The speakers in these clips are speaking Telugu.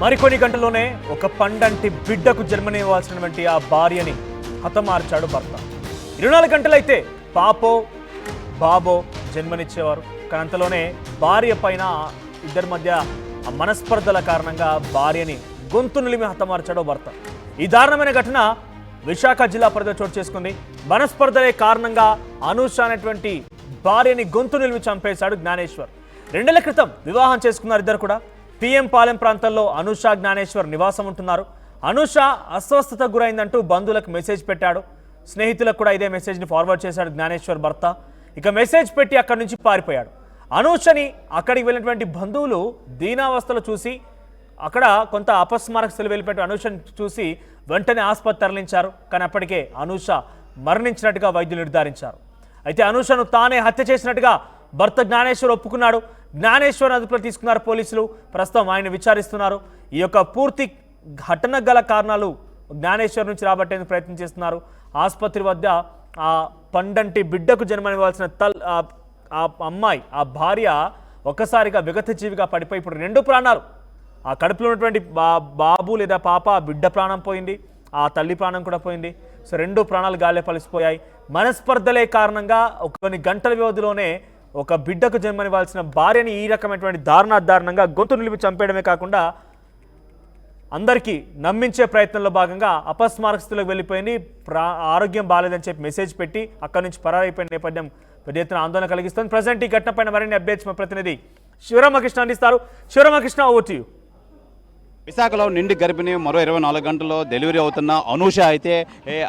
మరికొన్ని గంటల్లోనే ఒక పండంటి బిడ్డకు జన్మనివ్వాల్సినటువంటి ఆ భార్యని హతమార్చాడు భర్త. 24 గంటలైతే పాపో బాబో జన్మనిచ్చేవారు. కానీ అంతలోనే భార్య పైన ఇద్దరి మధ్య ఆ మనస్పర్ధల కారణంగా భార్యని గొంతు నిలిమి హతమార్చాడు భర్త. ఈ దారుణమైన ఘటన విశాఖ జిల్లా పరిధిలో చోటు చేసుకుంది. మనస్పర్ధలే కారణంగా అనూష అనేటువంటి భార్యని గొంతు నిలిమి చంపేశాడు జ్ఞానేశ్వర్. 2 నెలల క్రితం వివాహం చేసుకున్నారు ఇద్దరు కూడా. పిఎం పాలెం ప్రాంతంలో అనూష జ్ఞానేశ్వర్ నివాసం ఉంటున్నారు. అనూష అస్వస్థతకు గురైందంటూ బంధువులకు మెసేజ్ పెట్టాడు. స్నేహితులకు కూడా ఇదే మెసేజ్ని ఫార్వర్డ్ చేశాడు జ్ఞానేశ్వర్ భర్త. ఇక మెసేజ్ పెట్టి అక్కడి నుంచి పారిపోయాడు. అనూషని అక్కడికి వెళ్ళినటువంటి బంధువులు దీనావస్థలు చూసి అక్కడ కొంత అపస్మారక స్థితిలో వెళ్ళిపెట్టి అనూషని చూసి వెంటనే ఆసుపత్రి తరలించారు. కానీ అప్పటికే అనూష మరణించినట్టుగా వైద్యులు నిర్ధారించారు. అయితే అనూషను తానే హత్య చేసినట్టుగా భర్త జ్ఞానేశ్వర్ ఒప్పుకున్నాడు. జ్ఞానేశ్వర్ అదుపులో తీసుకున్నారు పోలీసులు. ప్రస్తుతం ఆయన విచారిస్తున్నారు. ఈ యొక్క పూర్తి ఘటన గల కారణాలు జ్ఞానేశ్వర్ నుంచి రాబట్టేందుకు ప్రయత్నం చేస్తున్నారు. ఆసుపత్రి వద్ద ఆ పండంటి బిడ్డకు జన్మనివ్వాల్సిన ఆ అమ్మాయి, ఆ భార్య ఒక్కసారిగా విగతజీవిగా పడిపోయి ఇప్పుడు 2 ప్రాణాలు, ఆ కడుపులో ఉన్నటువంటి బాబు లేదా పాప బిడ్డ ప్రాణం పోయింది, ఆ తల్లి ప్రాణం కూడా పోయింది. సో 2 ప్రాణాలు గాలిలో కలిసిపోయాయి. మనస్పర్ధలే కారణంగా కొన్ని గంటల వ్యవధిలోనే ఒక బిడ్డకు జన్మనివ్వాల్సిన భార్యని ఈ రకమైనటువంటి దారుణంగా గొంతు నిలిపి చంపేయడమే కాకుండా అందరికీ నమ్మించే ప్రయత్నంలో భాగంగా అపస్మారక స్థితిలోకి వెళ్ళిపోయింది. ఆరోగ్యం బాగాలేదని చెప్పి మెసేజ్ పెట్టి అక్కడి నుంచి పరారైపోయిన నేపథ్యం పెద్ద ఎత్తున ఆందోళన కలిగిస్తుంది. ప్రజెంట్ ఈ ఘటనపైన మరిన్ని అప్డేట్స్ మా ప్రతినిధి శివరామకృష్ణ అందిస్తారు. Sivaramakrishna, over to you. విశాఖలో నిండి గర్భిణి మరో 24 గంటల్లో డెలివరీ అవుతున్న అనూష అయితే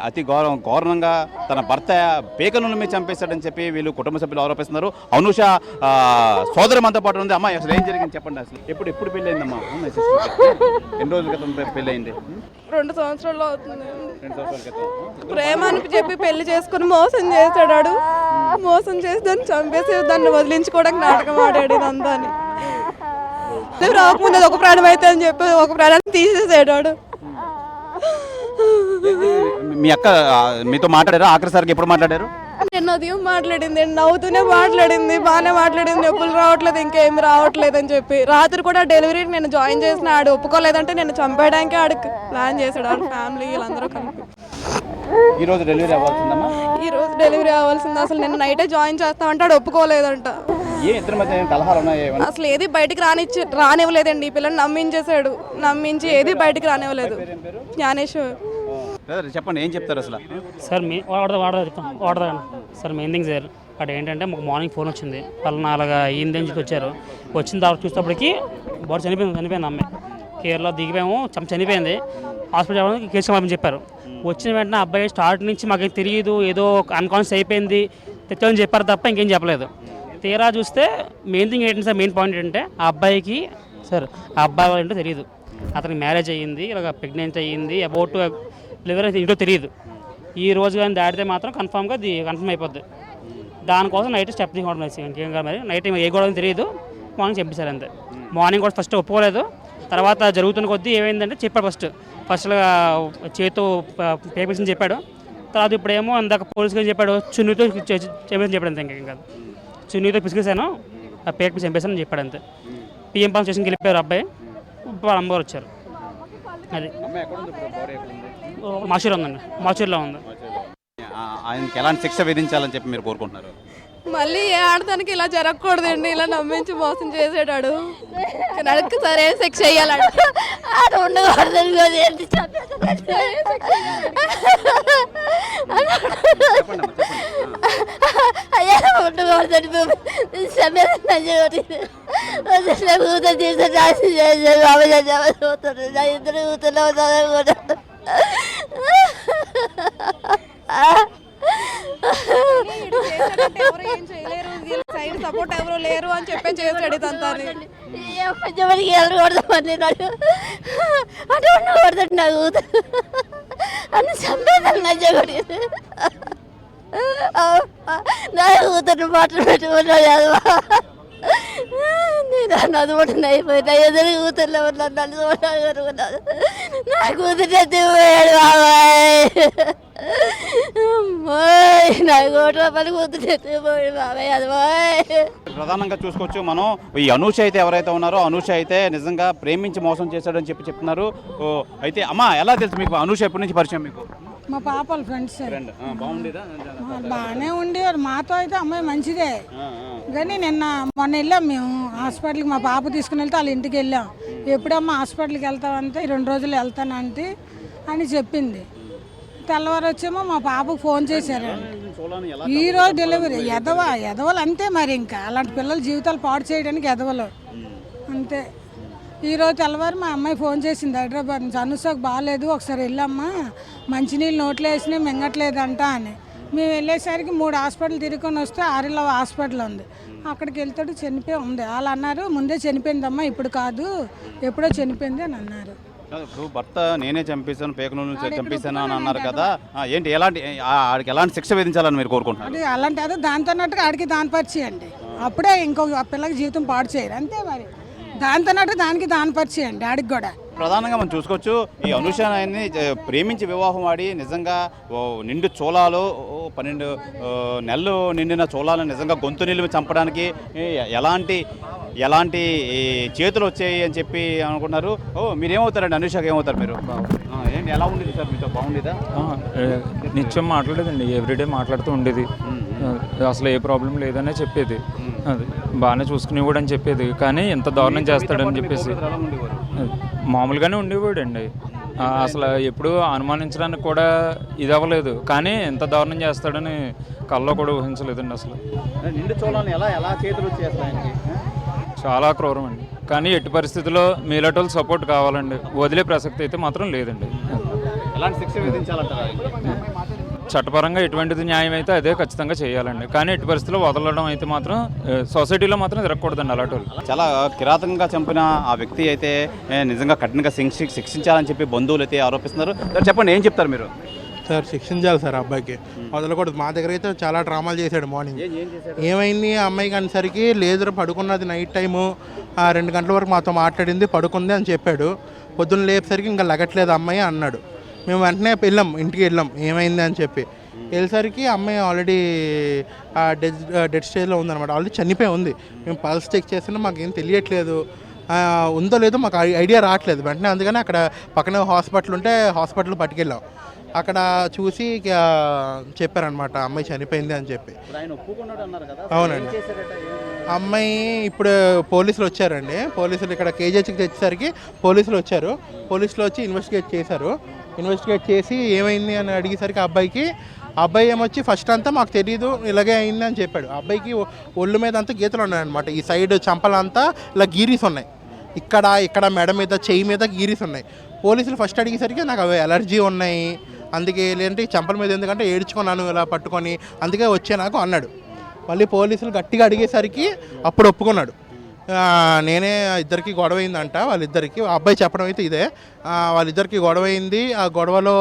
అతి ఘోరంగా తన భర్త పేకలను మీద చంపేశాడని చెప్పి వీళ్ళు కుటుంబ సభ్యులు ఆరోపిస్తున్నారు. అనూష సోదరి మనతో పాటు ఉంది. అమ్మా, అసలు ఏం జరిగింది చెప్పండి. అసలు ఎప్పుడు పెళ్ళయిందమ్మా? ఎన్ని రోజుల క్రితం పెళ్ళయింది? 2 సంవత్సరాలు అవుతుంది. ప్రేమ అని చెప్పి పెళ్లి చేసుకుని మోసం చేశాడు. మోసం చేసి దాన్ని చంపేసి దాన్ని వదిలించుకోవడానికి నాటకం ఆడాడు. ఇదంతా రాకముందు ఒక ప్రాణం అయితే అని చెప్పి ఒక ప్రాణాన్ని తీసేసాడు. మీ అక్క మీతో మాట్లాడారు? ఆఖరిసారికి ఎప్పుడు మాట్లాడారు? నిన్న ఉదయం మాట్లాడింది, నవ్వుతూనే మాట్లాడింది, బాగానే మాట్లాడింది. నొప్పులు రావట్లేదు, ఇంకేమి రావట్లేదు అని చెప్పి. రాత్రి కూడా డెలివరీకి నేను జాయిన్ చేసిన ఆడు ఒప్పుకోలేదంటే నేను చంపేయడానికి ఆడికి ప్లాన్ చేశాడు. ఆడ ఫ్యామిలీ వీళ్ళందరూ కలిపి. ఈ రోజు డెలివరీ అవ్వాల్సిందమ్మా? ఈ రోజు డెలివరీ అవ్వాల్సింది. అసలు నేను నైటే జాయిన్ చేస్తామంటే ఆడు ఒప్పుకోలేదంట. అసలు ఏది బయటికి రానివ్వలేదండి. ఈ పిల్లని నమ్మించేసాడు. నమ్మించి ఏది బయటికి రానివ్వలేదు. జ్ఞానేశ్వర్ చెప్పండి, ఏం చెప్తారు అసలు? సార్ వాడదాం సార్. మెయిన్ థింగ్ సార్ అక్కడ ఏంటంటే మాకు మార్నింగ్ ఫోన్ వచ్చింది, పలానా అలాగా అయ్యింది అని చెప్పి వచ్చారు. వచ్చిన తర్వాత చూసేటప్పటికి బాడీ చనిపోయింది అమ్మాయి. కేరళ దిగిపోయాము, చనిపోయింది. హాస్పిటల్ కేసు పంపని చెప్పారు. వచ్చిన వెంటనే అబ్బాయి స్టార్ట్ నుంచి మాకేం తెలియదు, ఏదో అన్కాన్షియస్ అయిపోయింది తెచ్చని చెప్పారు తప్ప ఇంకేం చెప్పలేదు. తీరా చూస్తే మెయిన్ థింగ్ ఏంటంటే సార్, మెయిన్ పాయింట్ ఏంటంటే ఆ అబ్బాయికి సార్ ఆ అబ్బాయి వాళ్ళు ఏంటో తెలియదు. అతనికి మ్యారేజ్ అయ్యింది, ఇలాగ ప్రెగ్నెంట్ అయ్యింది, అబౌట్ డెలివరీ ఏంటో తెలియదు. ఈ రోజు కానీ దాటితే మాత్రం కన్ఫర్మ్ అయిపోద్ది. దానికోసం నైట్ స్టెప్ తీసుకోవడం ఇంకేం కాదు. మరి నైట్ ఏ గొడవ తెలియదు, మార్నింగ్ చెప్పేశారు అంతే. మార్నింగ్ కూడా ఫస్ట్ ఒప్పుకోలేదు. తర్వాత జరుగుతున్న కొద్దీ ఏమైందంటే చెప్పాడు. ఫస్ట్ చేతితో పేపర్స్ అని చెప్పాడు. తర్వాత ఇప్పుడేమో ఇందాక పోలీసులు చెప్పాడు చున్నీతో చెప్పాడు అంతే. ఇంకేం కాదు, చున్నీతో పిసికేసాను, ఆ పేపర్ చంపేసాను చెప్పాడు అంతే. పిఎం పాలెం స్టేషన్కి వెళ్ళిపోయారు అబ్బాయి. వాళ్ళ అమ్మగారు వచ్చారు. అది మాచూరులో ఉందండి, మాచూరులో ఉంది. ఆయనకి ఎలాంటి శిక్ష విధించాలని చెప్పి మీరు కోరుకుంటున్నారు? మళ్ళీ ఏ ఆడదానికి ఇలా జరగకూడదండి. ఇలా నమ్మించి మోసం చేసాడు. నడక సరే శిక్ష చేయాలండి. ఎవరు ఏం చేయలేరు, సైడ్ సపోర్ట్ ఎవరు లేరు అని చెప్పి చేసాడు ఇదంతా. నా కూతురు మాటలు పెట్టుకున్నాడు. నేను అన్నది కూడా అయిపోయినా ఎదురు కూతుర్లో ఉన్నాను నన్ను చూడాలనుకున్నాను నా కూతురు ఎత్తిపోయాడు బాబాయ్ అమ్మాయి నా కోటి రూపాయలు కూతురు ఎత్తిపోయాడు బాబాయ్ అది బాయ్. ప్రధానంగా చూసుకోవచ్చు మనం ఈ అనూష అయితే ఎవరైతే ఉన్నారో అనూష అయితే నిజంగా ప్రేమించి మోసం చేశాడని చెప్తున్నారు. అయితే అమ్మా ఎలా తెలుసు మీకు అనూష ఎప్పటి నుంచి పరిచయం మీకు? మా పాప వాళ్ళ ఫ్రెండ్స్ ఫ్రెండ్ బాగుండేదా? బాగానే ఉండేవారు మాతో అయితే అమ్మాయి మంచిదే కానీ మొన్న వెళ్ళాం మేము హాస్పిటల్కి మా పాప తీసుకుని వెళ్తే వాళ్ళ ఇంటికి వెళ్ళాం. ఎప్పుడమ్మా హాస్పిటల్కి వెళ్తామంటే 2 రోజులు వెళ్తానంటే అని చెప్పింది. తెల్లవారు వచ్చేమో మా పాపకు ఫోన్ చేశారండి ఈరోజు డెలివరీ ఎదవలు అంతే మరి ఇంకా అలాంటి పిల్లల జీవితాలు పాడు చేయడానికి ఎదవలు అంతే. ఈరోజు తెల్లవారు మా అమ్మాయి ఫోన్ చేసింది హైదరాబాద్ నుంచి, అనుషకు బాగాలేదు ఒకసారి వెళ్ళమ్మా మంచినీళ్ళు నోట్లో వేసినా మింగట్లేదంట అని. మేము వెళ్ళేసరికి 3 హాస్పిటల్ తిరుగుకొని వస్తే ఆరిలో హాస్పిటల్ ఉంది, అక్కడికి వెళ్తాడు చనిపోయి ఉంది. వాళ్ళు అన్నారు ముందే చనిపోయిందమ్మా ఇప్పుడు కాదు ఎప్పుడో చనిపోయింది అని అన్నారు. ఇప్పుడు భర్త నేనే చంపేశాను పేకను చంపేశాను అని అన్నారు కదా, ఏంటి ఆడికి ఎలాంటి శిక్ష విధించాలని మీరు కోరుకుంటున్నారు? అది అలాంటి అదే దాంతో అన్నట్టుగా ఆడికి దాని పరిచయండి, అప్పుడే ఇంకొక పిల్లకి జీవితం పాడు చేయరు అంతే మరి. దాంతో దానికి దాని పరిచయండి ఆడికి కూడా. ప్రధానంగా మనం చూసుకోవచ్చు ఈ అనూష ఆయన్ని ప్రేమించి వివాహం ఆడి నిజంగా నిండు చోళాలు 12 నెలలు నిండిన చోళాలను నిజంగా గొంతు నిలిమి చంపడానికి ఎలాంటి చేతులు వచ్చాయి అని చెప్పి అనుకున్నారు. మీరేమవుతారండి? అనూషకి ఏమవుతారు మీరు? ఏంటి ఎలా ఉండేది సార్ మీతో? బాగుండేదా? నిత్యం మాట్లాడేదండి, ఎవ్రీడే మాట్లాడుతూ ఉండేది. అసలు ఏ ప్రాబ్లం లేదనే చెప్పేది, అది బాగానే చూసుకుని కూడా అని చెప్పేది. కానీ ఎంత దారుణం చేస్తాడని చెప్పేసి మామూలుగానే ఉండేవాడండి. అసలు ఎప్పుడు అనుమానించడానికి కూడా ఇది అవ్వలేదు, కానీ ఎంత దారుణం చేస్తాడని కల్లో కూడా ఊహించలేదండి. అసలు నిండు చోళాన్ని ఎలా చేతులు వచ్చేస్తాయి? చాలా క్రూరం అండి. కానీ ఎట్టి పరిస్థితుల్లో మీలాటోళ్ళు సపోర్ట్ కావాలండి, వదిలే ప్రసక్తి అయితే మాత్రం లేదండి. ఎలాంటి శిక్ష విధించాలంటారా? చట్టపరంగా ఎటువంటిది న్యాయం అయితే అదే ఖచ్చితంగా చేయాలండి. కానీ ఎట్టి పరిస్థితుల్లో వదలడం అయితే మాత్రం సొసైటీలో మాత్రం తిరగకూడదండి అలాంటి. చాలా కిరాతకంగా చంపిన ఆ వ్యక్తి అయితే నిజంగా కఠినంగా శిక్షించాలని చెప్పి బంధువులు అయితే ఆరోపిస్తున్నారు. చెప్పండి, ఏం చెప్తారు మీరు? సార్ శిక్షించాలి సార్, అబ్బాయికి వదలకూడదు. మా దగ్గర అయితే చాలా డ్రామాలు చేశాడు. మార్నింగ్ ఏమైంది అమ్మాయికి అనేసరికి లేదు పడుకున్నది నైట్ టైము 2 గంటల వరకు మాతో మాట్లాడింది పడుకుంది అని చెప్పాడు. పొద్దున్న లేపేసరికి ఇంకా లగట్లేదు అమ్మాయి అన్నాడు. మేము వెంటనే ఇంటికి వెళ్ళాం ఏమైంది అని చెప్పి. వెళ్ళేసరికి అమ్మాయి ఆల్రెడీ డెడ్ స్టేజ్లో ఉందన్నమాట, ఆల్రెడీ చనిపోయి ఉంది. మేము పల్స్ చెక్ చేసినా మాకేం తెలియట్లేదు, ఉందో లేదో మాకు ఐడియా రావట్లేదు. వెంటనే అందుకని అక్కడ పక్కనే హాస్పిటల్ ఉంటే హాస్పిటల్ పట్టుకెళ్ళాం. అక్కడ చూసి చెప్పారనమాట అమ్మాయి చనిపోయింది అని చెప్పి. అవునండి, అమ్మాయి ఇప్పుడు పోలీసులు వచ్చారండి. పోలీసులు ఇక్కడ కేజీహెచ్కి తెచ్చేసరికి పోలీసులు వచ్చారు. పోలీసులు వచ్చి ఇన్వెస్టిగేట్ చేశారు. ఇన్వెస్టిగేట్ చేసి ఏమైంది అని అడిగేసరికి అబ్బాయి ఏమొచ్చి ఫస్ట్ అంతా మాకు తెలియదు ఇలాగే అయింది అని చెప్పాడు. అబ్బాయికి ఒళ్ళు మీద అంతా గీతలు ఉన్నాయన్నమాట. ఈ సైడ్ చంపలంతా ఇలా గీరీస్ ఉన్నాయి, ఇక్కడ మెడ మీద చెయ్యి మీద గీరీస్ ఉన్నాయి. పోలీసులు ఫస్ట్ అడిగేసరికి నాకు అవి ఎలర్జీ ఉన్నాయి, అందుకే లేదంటే చంపల మీద ఎందుకంటే ఏడ్చుకున్నాను ఇలా పట్టుకొని అందుకే వచ్చే నాకు అన్నాడు. మళ్ళీ పోలీసులు గట్టిగా అడిగేసరికి అప్పుడు ఒప్పుకున్నాడు. నేనే ఇద్దరికి గొడవ అయిందంట వాళ్ళిద్దరికి. అబ్బాయి చెప్పడం అయితే ఇదే, వాళ్ళిద్దరికి గొడవ అయింది. ఆ గొడవలో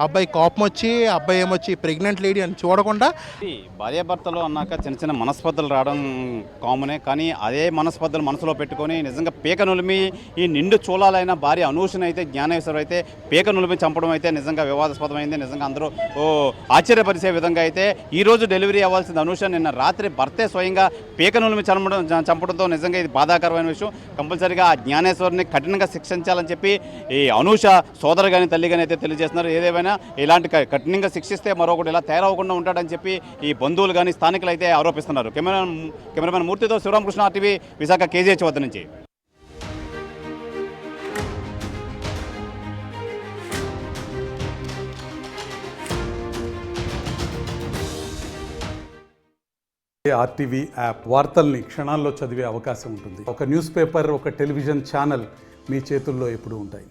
అబ్బాయి కోపం వచ్చి అబ్బాయి ఏమొచ్చి ప్రెగ్నెంట్ లేడీ అని చూడకుండా. భార్యాభర్తలు అన్నాక చిన్న మనస్పర్ధలు రావడం కామనే, కానీ అదే మనస్పర్ధలు మనసులో పెట్టుకొని నిజంగా పీక నులిమి ఈ నిండు చూలాలైన భార్య అనూషను అయితే జ్ఞానేశ్వరు అయితే పీక నులిమి చంపడం అయితే నిజంగా వివాదాస్పదమైంది. నిజంగా అందరూ ఆశ్చర్యపరిచే విధంగా అయితే ఈరోజు డెలివరీ అవ్వాల్సింది అనూష నిన్న రాత్రి భర్తే స్వయంగా పీక నులిమి చంపడంతో నిజంగా ఇది బాధాకరమైన విషయం. కంపల్సరీగా ఆ జ్ఞానేశ్వరిని కఠినంగా శిక్షించాలని చెప్పి ఈ అనూష సోదరు కానీ తల్లి కానీ అయితే తెలియజేస్తున్నారు. ఏదేమైనా ఇలాంటి కఠినంగా శిక్షిస్తే మరొకటి ఇలా తయారవకుండా ఉంటాడని చెప్పి ఈ బంధువులు కానీ స్థానికులు అయితే ఆరోపిస్తున్నారు. కెమెరామెన్ మూర్తితో శివరామకృష్ణ RTV, విశాఖ KGH వద్ద నుంచి. RTV యాప్ వార్తల్ని క్షణాల్లో చదివే అవకాశం ఉంటుంది. ఒక న్యూస్ పేపర్, ఒక టెలివిజన్ ఛానల్ మీ చేతుల్లో ఎప్పుడూ ఉంటాయి.